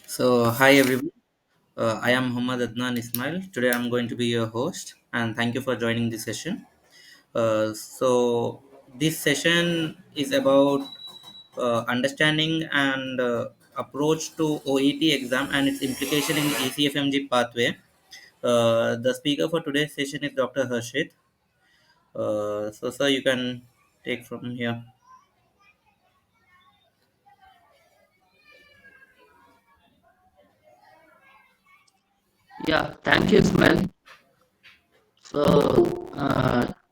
Hi everyone. I am Muhammad Adnan Ismail. Today I'm going to be your host, and thank you for joining this session. This session is about understanding and approach to OET exam and its implication in ECFMG pathway. The speaker for today's session is Dr. Harshith. Sir, you can take from here. Yeah, thank you, Usmle.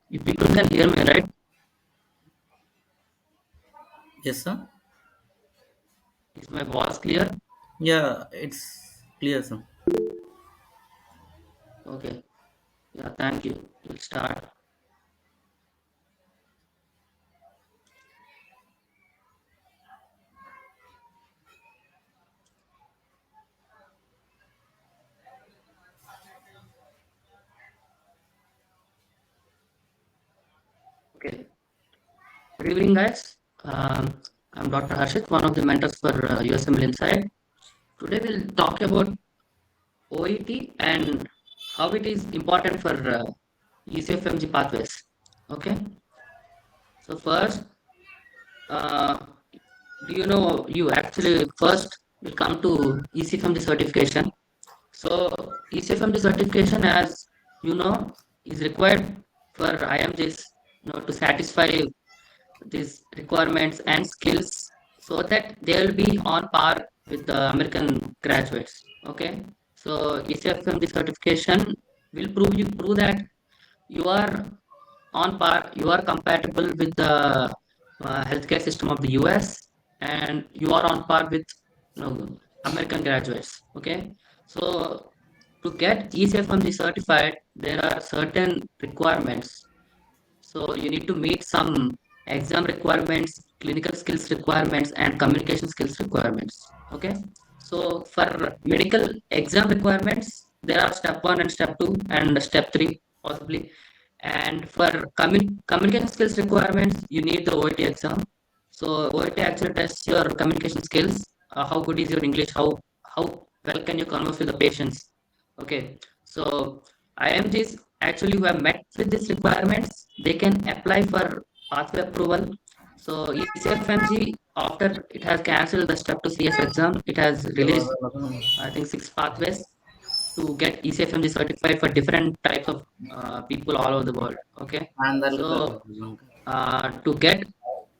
You people can hear me, right? Yes, sir. Is my voice clear? Yeah, it's clear, sir. Okay. Yeah, thank you. We'll start. Okay. Good evening, guys. I'm Dr. Harshith, one of the mentors for Usmle Inside. Today we'll talk about OET and how it is important for ECFMG pathways. Okay. So first, uh, do you know you actually first will come to ECFMG certification. So ECFMD certification, as you know, is required for IMGs, to satisfy these requirements and skills so that they will be on par with the American graduates. Okay, so ECFMD certification will prove that you are on par, you are compatible with the healthcare system of the US, and you are on par with American graduates. Okay, so to get ECFMG certified, there are certain requirements. So you need to meet some exam requirements, clinical skills requirements, and communication skills requirements. Okay. So for medical exam requirements, there are step one and step two and step three possibly. And for communication skills requirements, you need the OET exam. So OET actually tests your communication skills. How good is your English? How well can you converse with the patients? Okay. So IMGs actually who have met with these requirements, they can apply for pathway approval. So ECFMG, after it has cancelled the step to CS exam, it has released, I think, six pathways to get ECFMG certified for different types of people all over the world. Okay, so to get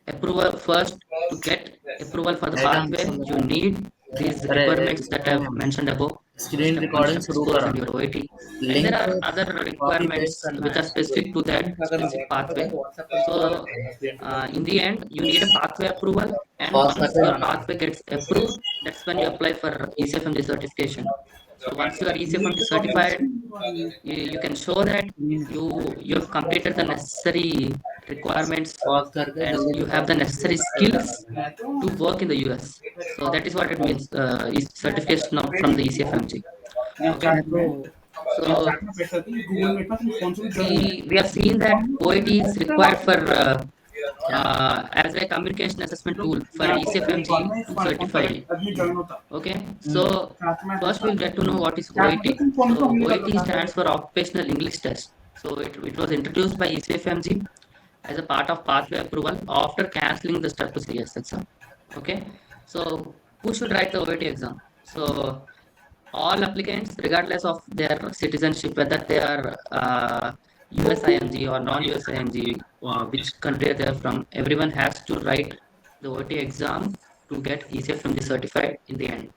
approval first, to get approval for the pathway, you need these requirements that I've mentioned above. So Screen step one, recording step शुरू four, करा and your OET. And there link are other copy paste requirements करना which है are specific to that link अगर specific WhatsApp है pathway. तो WhatsApp पे पूरा So करना है screen in recording the end, you need a pathway approval, and pause once करके your आना pathway gets approved, that's when you apply for ECFMG certification. So once you are ECFMG certified, you can show that you have completed the necessary requirements pause करके and जल्दी you have the recording necessary skills to work in the US. So that is what it means, is certification from the ECFMG. Okay. So we have seen that OET is required for as a communication assessment tool for ECFMG to certify. Okay, so first we'll get to know what is OET. So OET stands for Occupational English Test. So it was introduced by ECFMG as a part of pathway approval after cancelling the step to CS exam. Okay, so who should write the OET exam? So all applicants, regardless of their citizenship, whether they are US IMG or non-US IMG, which country they are from, everyone has to write the OET exam to get ECFMG certified in the end.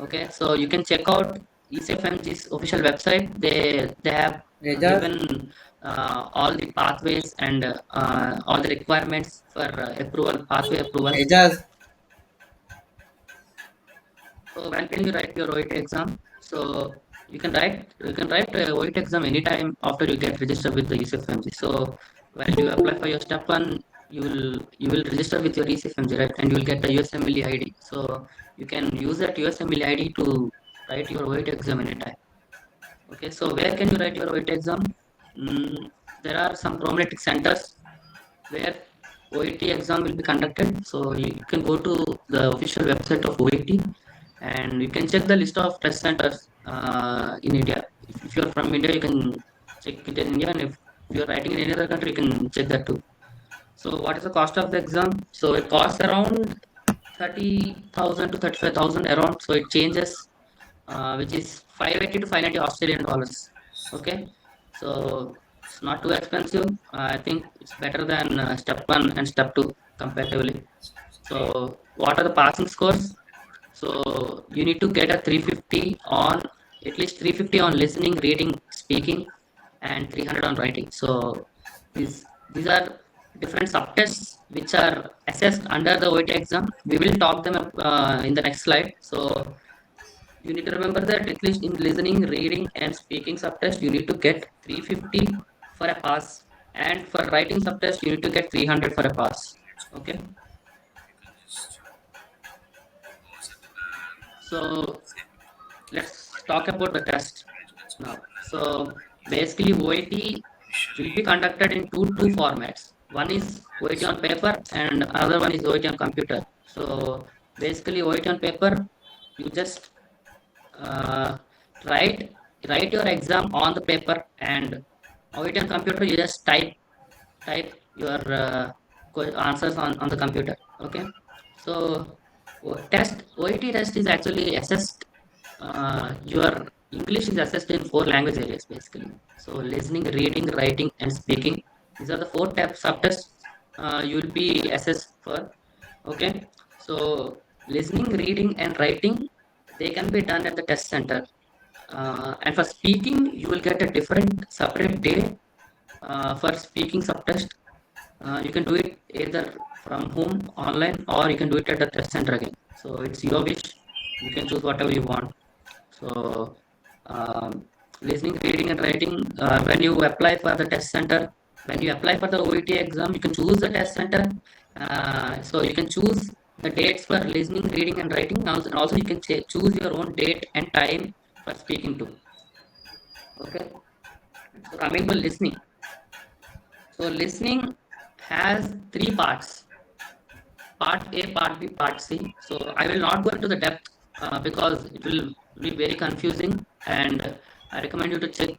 Okay, so you can check out ECFMG's official website. They have एजाज given all the pathways and all the requirements for approval, pathway approval. एजाज So when can you write your OET exam? So you can write OET exam anytime after you get registered with the ECFMG. So while you apply for your step one, you will register with your ECFMG, right, and you will get the USMLE ID. So you can use that USMLE ID to write your OET exam anytime. Okay, so where can you write your OET exam? Mm, there are some prominent centers where OET exam will be conducted. So you can go to the official website of OET, and you can check the list of test centers in India. If you're from India, you can check it in India, and if you're writing in any other country, you can check that too. So, what is the cost of the exam? So, it costs around 30,000 to 35,000 around. So, it changes, which is 580 to 590 Australian dollars. Okay, so it's not too expensive. I think it's better than step one and step two comparatively. So, what are the passing scores? So you need to get a 350 on at least 350 on listening, reading, speaking, and 300 on writing. So these are different subtests which are assessed under the OET exam. We will talk them in the next slide. So you need to remember that at least in listening, reading, and speaking subtest, you need to get 350 for a pass, and for writing subtest, you need to get 300 for a pass. Okay. So let's talk about the test now. So basically, OET will be conducted in two formats. One is OET on paper, and another one is OET on computer. So basically, OET on paper, you just uh, write write your exam on the paper, and OET on computer, you just type your answers on the computer. Okay. So OET test is actually assessed, your English is assessed in four language areas basically. So listening, reading, writing, and speaking. These are the four subtests you will be assessed for. Okay. So listening, reading, and writing, they can be done at the test center. And for speaking, you will get a different separate day for speaking subtest. You can do it either from home, online, or you can do it at the test center again. So it's your wish. You can choose whatever you want. So, listening, reading, and writing. When you apply for the test center, when you apply for the OET exam, you can choose the test center. So you can choose the dates for listening, reading, and writing. Also you can choose your own date and time for speaking too. Okay. So coming to listening. So listening has three parts: part A, part B, part C. So I will not go into the depth because it will be very confusing, and I recommend you to check,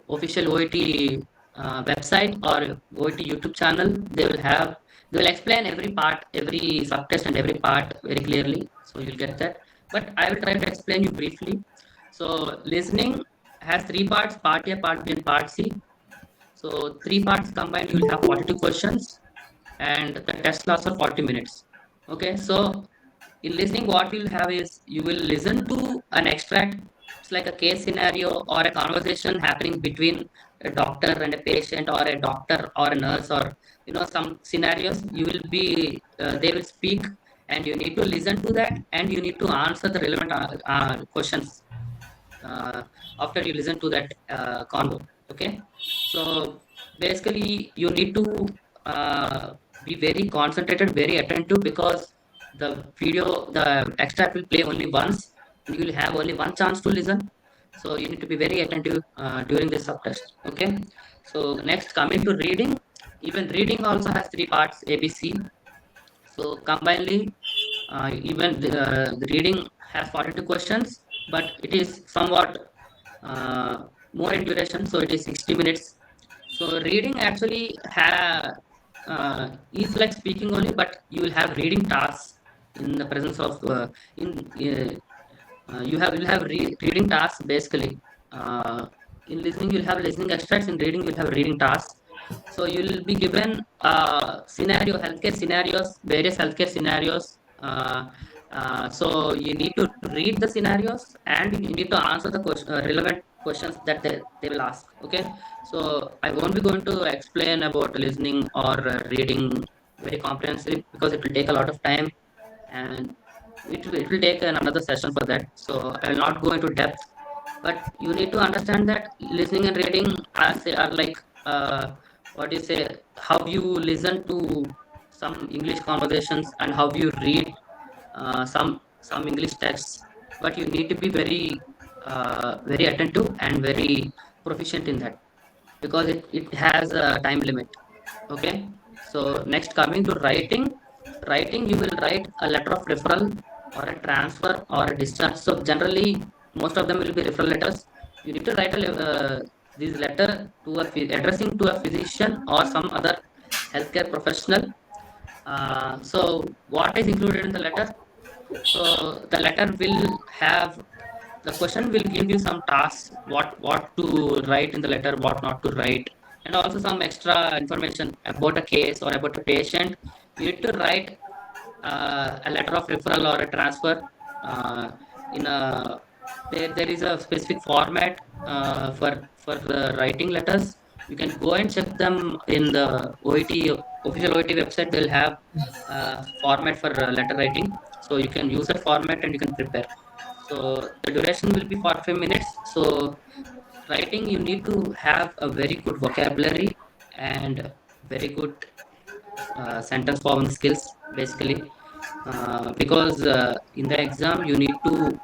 official OET website or OET YouTube channel. They will explain every part, every subtest, and every part very clearly. So you'll get that. But I will try to explain you briefly. So listening has three parts: part A, part B, and part C. So three parts combined, you will have 42 questions, and the test lasts for 40 minutes. Okay, so in listening, what you'll have is you will listen to an extract. It's like a case scenario or a conversation happening between a doctor and a patient, or a doctor or a nurse, or some scenarios. You will be they will speak, and you need to listen to that, and you need to answer the relevant questions uh, after you listen to that convo. Okay, so basically you need to be very concentrated, very attentive, because the extract will play only once, and you will have only one chance to listen. So you need to be very attentive during this subtest. Okay, so next, coming to reading. Even reading also has three parts: ABC. So combinedly, even the reading has 42 questions, but it is somewhat more in duration, so it is 60 minutes. So reading actually is like speaking only, but you will have reading tasks in the presence of in you'll have reading tasks basically. In listening, you'll have listening extracts. In reading, you'll have reading tasks. So you'll be given healthcare scenarios, various healthcare scenarios. So you need to read the scenarios, and you need to answer the relevant questions that they will ask. Okay. So I won't be going to explain about listening or reading very comprehensive, because it will take a lot of time, and it will take another session for that. So I will not go into depth, but you need to understand that listening and reading are like, what do you say, how you listen to some English conversations, and how you read some English texts. But you need to be very attentive and very proficient in that, because it has a time limit. Okay. So next, coming to writing. You will write a letter of referral. or a transfer or a discharge. So generally, most of them will be referral letters. You need to write this letter to addressing to a physician or some other healthcare professional. So what is included in the letter? So the letter will have, the question will give you some tasks, what to write in the letter, what not to write, and also some extra information about a case or about a patient. You need to write a letter of referral or a transfer in a, there is a specific format for writing letters. You can go and check them in the OET official OET website. They'll have format for letter writing, so you can use that format and you can prepare. So the duration will be 45 minutes. So writing, you need to have a very good vocabulary and very good sentence forming skills, basically, because in the exam you need to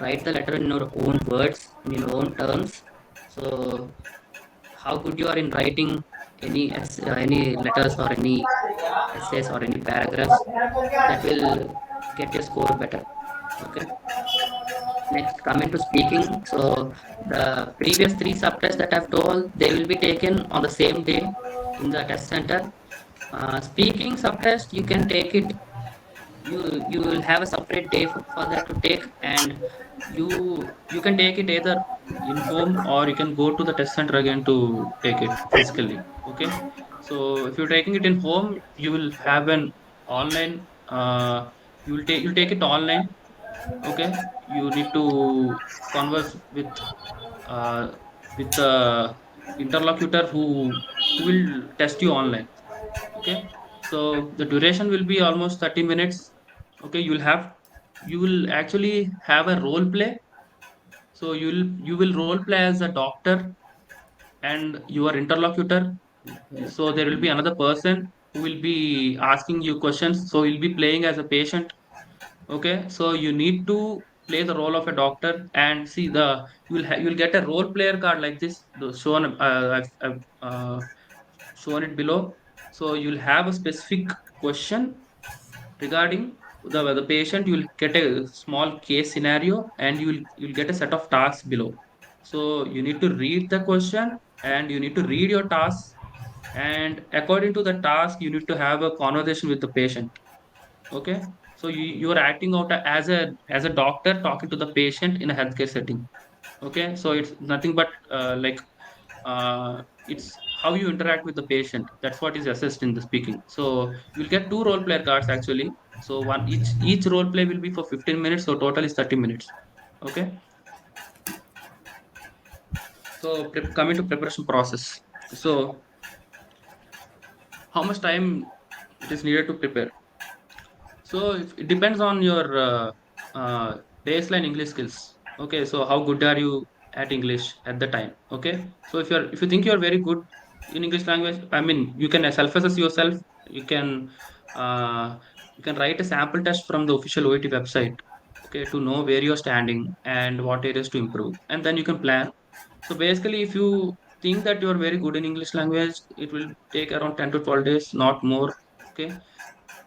write the letter in your own words, in your own terms. So how good you are in writing any letters or any essays or any paragraphs, that will get your score better. Okay. Next, coming to speaking. So the previous three subtests that I've told, they will be taken on the same day in the test center. Speaking subtest, you can take it, you will have a separate day for that to take, and you can take it either in home, or you can go to the test center again to take it physically. Okay. So if you're taking it in home, you will have an online, you'll take it online. Okay. You need to converse uh, with the interlocutor who will test you online. Okay. So the duration will be almost 30 minutes. Okay. You will actually have a role play. So you will role play as a doctor and your interlocutor. So there will be another person who will be asking you questions, so you'll be playing as a patient. Okay. So you need to play the role of a doctor, and see the you'll get a role player card like this, shown, I've shown it below. So you'll have a specific question regarding the patient. You'll get a small case scenario, and you'll get a set of tasks below. So you need to read the question, and you need to read your tasks, and according to the task you need to have a conversation with the patient. Okay. So you're acting out as a doctor talking to the patient in a healthcare setting. Okay. So it's nothing but it's how you interact with the patient. That's what is assessed in the speaking. So you'll get two role player cards actually. So one each role play will be for 15 minutes. So total is 30 minutes. Okay. So coming to preparation process. So how much time it is needed to prepare? So it depends on your baseline English skills. Okay, so how good are you at English at the time? Okay, so if you think you're very good in English language, I mean, you can self-assess yourself. You can uh, you can write a sample test from the official OET website. Okay, to know where you're standing and what areas to improve, and then you can plan. So basically, if you think that you're very good in English language, it will take around 10 to 12 days, not more. Okay.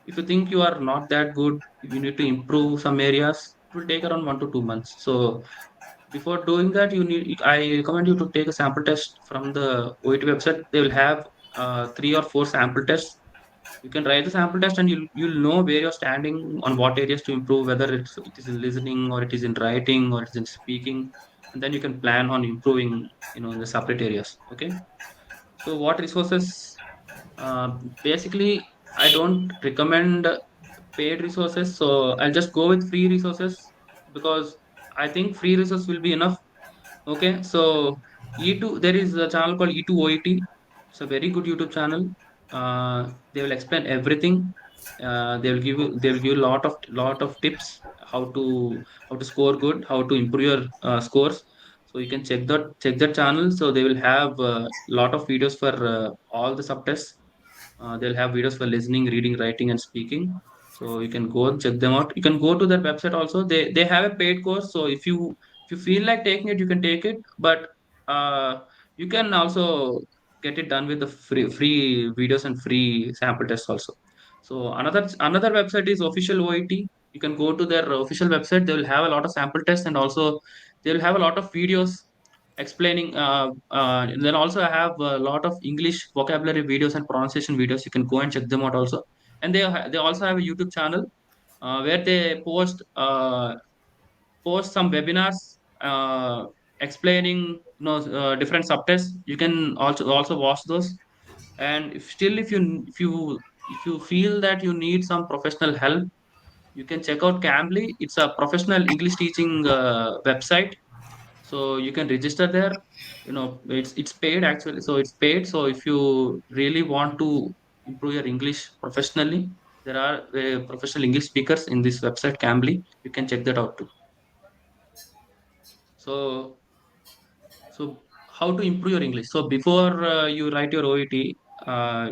If you think you are not that good, you need to improve some areas, it will take around 1 to 2 months. So before doing that, I recommend you to take a sample test from the OET website. They will have 3 or 4 sample tests. You can write the sample test, and you'll know where you're standing, on what areas to improve, whether it is in listening, or it is in writing, or it is in speaking. And then you can plan on improving, in the separate areas. Okay. So what resources? uh, Basically, I don't recommend paid resources, so I'll just go with free resources, because I think free resource will be enough. Okay. So E2, there is a channel called E2 OET. It's a very good YouTube channel. They will explain everything. They will give you lot of tips, how to how to score good, how to improve your scores. So you can check that channel. So they will have a lot of videos for all the subtests. They'll have videos for listening, reading, writing, and speaking. So you can go and check them out. You can go to their website also. They have a paid course. So if you feel like taking it, you can take it. But uh, you can also get it done with the free videos and free sample tests also. So another website is official OET. You can go to their official website. They will have a lot of sample tests, and also they will have a lot of videos explaining. And then also have a lot of English vocabulary videos and pronunciation videos. You can go and check them out also. And they also have a YouTube channel where they post some webinars explaining different subtests. You can also watch those. And if you feel that you need some professional help, you can check out Cambly. It's a professional English teaching website, so you can register there. It's paid actually, so it's paid. So if you really want to improve your English professionally, there are professional English speakers in this website Cambly. You can check that out too. So so how to improve your English? So before you write your OET,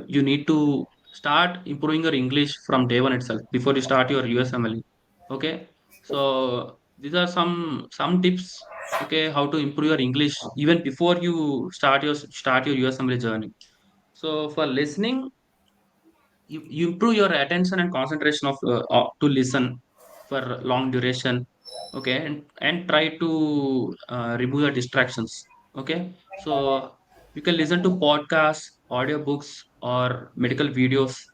you need to start improving your English from day one itself before you start your USMLE. Okay, so these are some tips. Okay, how to improve your English even before you start your USMLE journey. So for listening, you improve your attention and concentration to listen for long duration. Okay, and try to remove the distractions. Okay, so you can listen to podcasts, audiobooks, or medical videos.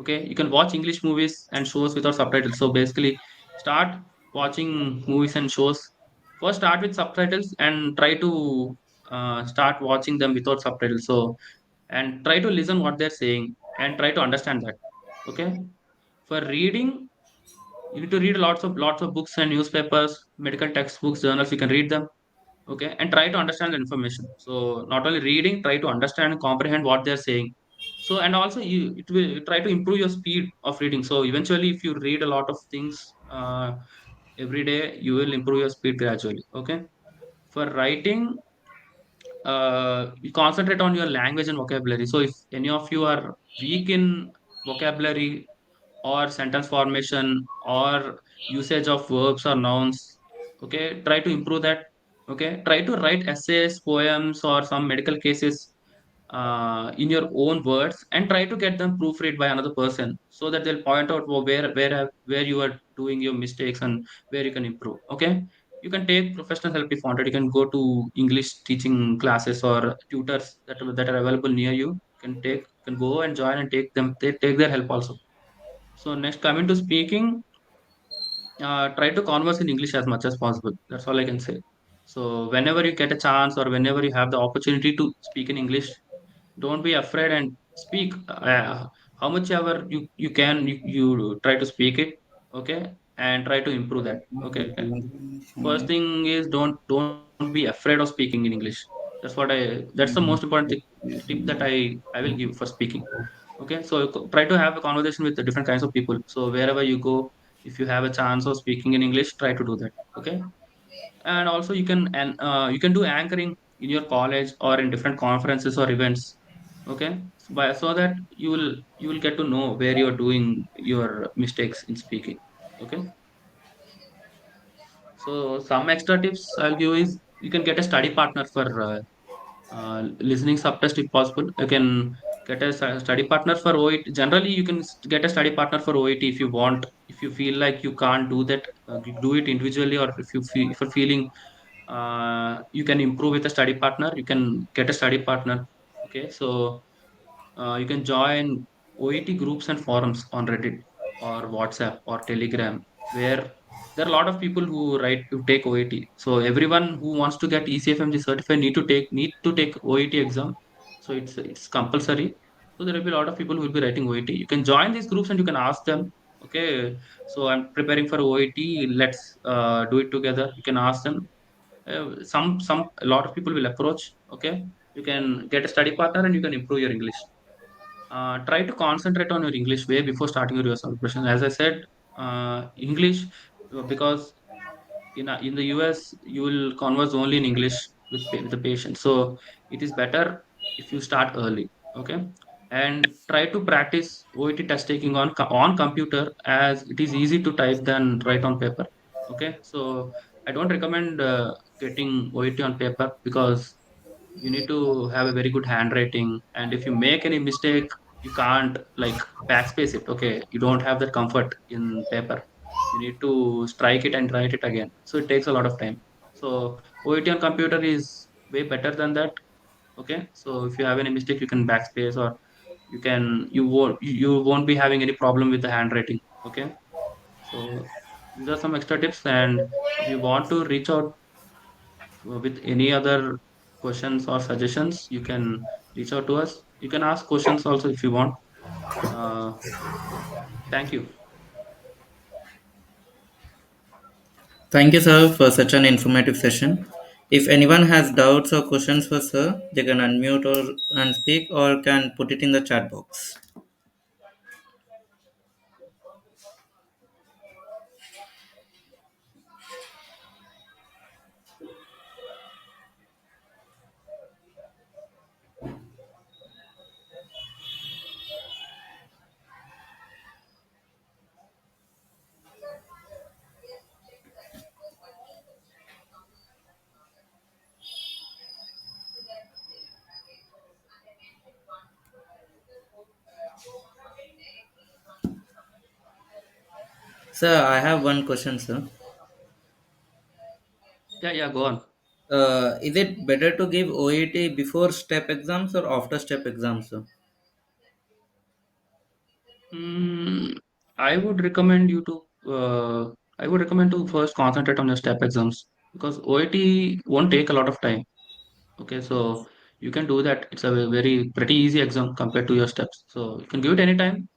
Okay, you can watch English movies and shows without subtitles. So basically, start watching movies and shows. First start with subtitles and try to start watching them without subtitles. So and try to listen what they're saying and try to understand that. Okay, for reading, you need to read lots of books and newspapers, medical textbooks, journals. You can read them. Okay, and try to understand the information. So not only reading, try to understand and comprehend what they're saying. So and also you it will try to improve your speed of reading. So eventually, if you read a lot of things every day, you will improve your speed gradually. Okay, for writing, you concentrate on your language and vocabulary. So if any of you are weak in vocabulary or sentence formation or usage of verbs or nouns, okay, try to improve that. Okay, try to write essays, poems, or some medical cases in your own words, and try to get them proofread by another person so that they'll point out where you are doing your mistakes and where you can improve. Okay, you can take professional help if wanted. You can go to English teaching classes or tutors that are available near you. You can go and join and take their help also. So next, coming to speaking, try to converse in English as much as possible. That's all I can say. So whenever you get a chance or whenever you have the opportunity to speak in English, don't be afraid and speak. How much ever you can, you try to speak it. Okay, and try to improve that. Okay, first thing is don't be afraid of speaking in English. That's the most important tip that I will give for speaking. Okay, so try to have a conversation with the different kinds of people. So wherever you go, if you have a chance of speaking in English, try to do that. Okay, and also you can do anchoring in your college or in different conferences or events. Okay, so that you will get to know where you're doing your mistakes in speaking. Okay, so some extra tips I'll give is you can get a study partner for listening subtest if possible. You can get a study partner for OET. Generally, you can get a study partner for OET if you want. If you feel like you can't do that, you do it individually, or if you're feeling you can improve with a study partner, you can get a study partner. Okay, so you can join OET groups and forums on Reddit or WhatsApp or Telegram, where there are a lot of people who take OET. So everyone who wants to get ECFMG certified need to take OET exam. So it's compulsory. So there will be a lot of people who will be writing OET. You can join these groups and you can ask them. Okay, so I'm preparing for OET. Let's do it together. You can ask them. Some a lot of people will approach. Okay, you can get a study partner and you can improve your English. Try to concentrate on your English way before starting your US preparation. As I said, English, because in the US you will converse only in English with the patient. So it is better if you start early. Okay, and try to practice OET test taking on computer, as it is easy to type than write on paper. Okay, so I don't recommend getting OET on paper because you need to have a very good handwriting, and if you make any mistake, you can't like backspace it. Okay, you don't have that comfort in paper. You need to strike it and write it again. So it takes a lot of time. So OET on computer is way better than that. Okay. So if you have any mistake, you can backspace, or you won't be having any problem with the handwriting. Okay. So these are some extra tips. And if you want to reach out with any other questions or suggestions, you can reach out to us. You can ask questions also if you want. Uh, Thank you. Thank you, sir, for such an informative session. If anyone has doubts or questions for sir, they can unmute or and speak or can put it in the chat box. Sir, I have one question, sir. Yeah, yeah, go on. Is it better to give OET before step exams or after step exams, sir? Mm, I would recommend you to I would recommend to first concentrate on your step exams, because OIT won't take a lot of time. Okay, so you can do that. It's a very pretty easy exam compared to your steps. So you can give it anytime.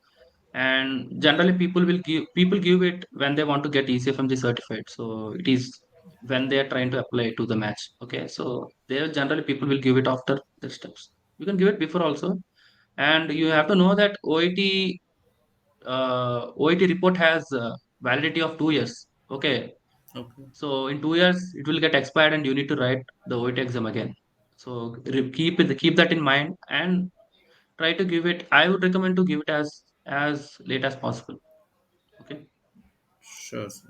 And generally people give it when they want to get ECFMG certified. So it is when they are trying to apply to the match. Okay, so they generally people will give it after the steps. You can give it before also. And you have to know that OET report has validity of 2 years. Okay, Okay. so in 2 years it will get expired and you need to write the OET exam again. So keep that in mind and try to give it. I would recommend to give it as late as possible. Okay. Sure, sir.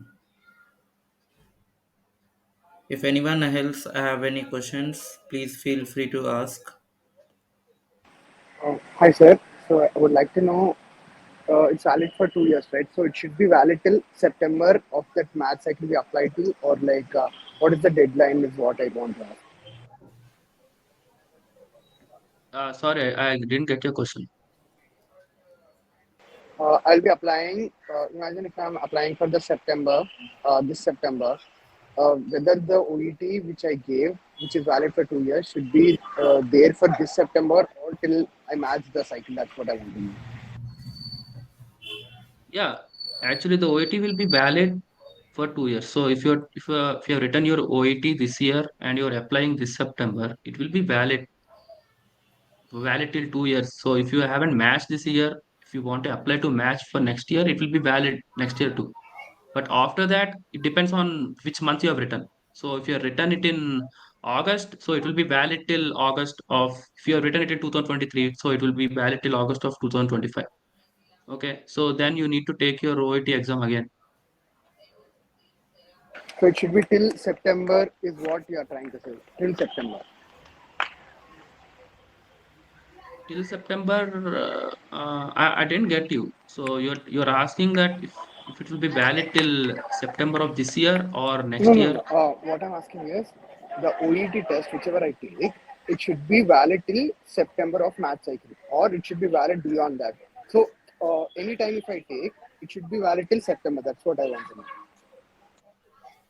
If anyone else have any questions, please feel free to ask. Hi, sir. So I would like to know, it's valid for 2 years, right? So it should be valid till September of that math cycle we apply to, or like, what is the deadline is what I want to ask. Sorry, I didn't get your question. I'll be applying, imagine if I'm applying for the September, this September, whether the OET which I gave, which is valid for 2 years, should be there for this September or till I match the cycle. That's what I want to know. Yeah, actually the OET will be valid for 2 years. So if you have written your OET this year and you're applying this September, it will be valid till 2 years. So if you haven't matched this year, if you want to apply to match for next year, it will be valid next year too. But after that, it depends on which month you have written. So if you have written it in August, so it will be valid till August of, if you have written it in 2023, so it will be valid till August of 2025. Okay, so then you need to take your OET exam again. So it should be till September, is what you are trying to say. Till September. Till September, I didn't get you. So you're asking that if it will be valid till September of this year or No, next no, year. no. What I'm asking is the OET test, whichever I take, it should be valid till September of math cycle, or it should be valid beyond that. So, anytime if I take, it should be valid till September. That's what I want to know.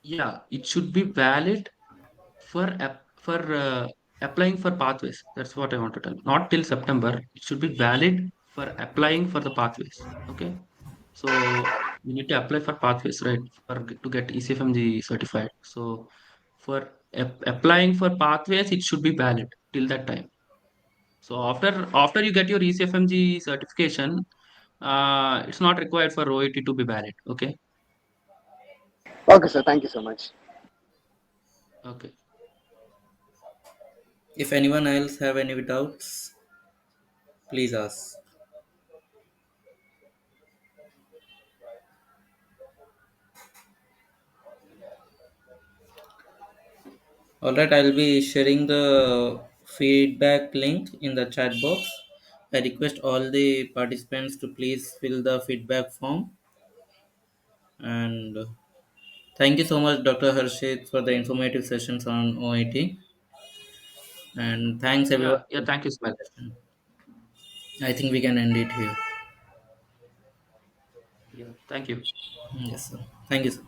Yeah, it should be valid for applying for pathways. That's what I want to tell. Not till September. It should be valid for applying for the pathways. Okay. So you need to apply for pathways, right? To get ECFMG certified. So for applying for pathways, it should be valid till that time. So after you get your ECFMG certification, it's not required for OET to be valid. Okay. Okay, sir. Thank you so much. Okay. If anyone else have any doubts, please ask. All right, I'll be sharing the feedback link in the chat box. I request all the participants to please fill the feedback form And thank you so much, Dr. Harshit, for the informative sessions on OIT. And thanks everyone. Yeah, yeah. Thank you, Smell. I think we can end it here. Yeah, thank you. Yes, sir. Thank you, sir.